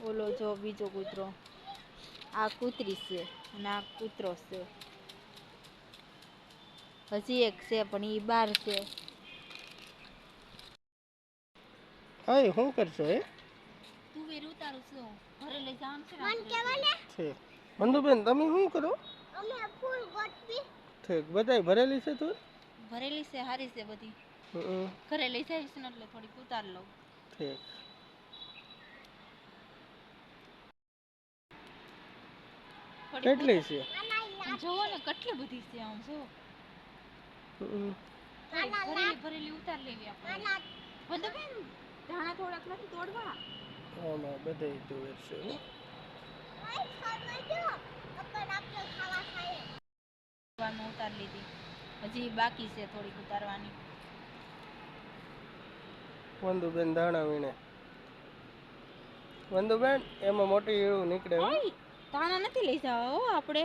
ઓલો જો બીજો કૂતરો, આ કૂતરી છે અને આ કૂતરો છે. હજી એક છે પણ ઈ બાર છે. હા શું કરશો હે? તું વેર ઉતારું છું ઘરે લઈ જવાનું છે ને મન કેવાને છે. મંદુબેન તમે શું કરો? અમે ફૂલ ગોઠવી. ઠીક બધાય ભરેલી છે તું? ભરેલી છે હારી છે બધી. ઘરે લઈ જઈશ ને એટલે થોડીક ઉતાર લઉં. ઠીક. કેટલી છે? જોવો ને કેટલી બધી છે આમ જો. ભરેલી ઉતાર લેવી આપણે. વંદુબેન ધાણા થોડાક નથી તોડવા. આમાં બધાય તુવેર છે હો. ઉતાર લીધી. હજી બાકી છે થોડીક ઉતારવાની. વંદુબેન ધાણા વીણે. વંદુબેન એમાં મોટી ઈળું નીકળે હો. ધાણા નથી લઈ જવા હો આપણે.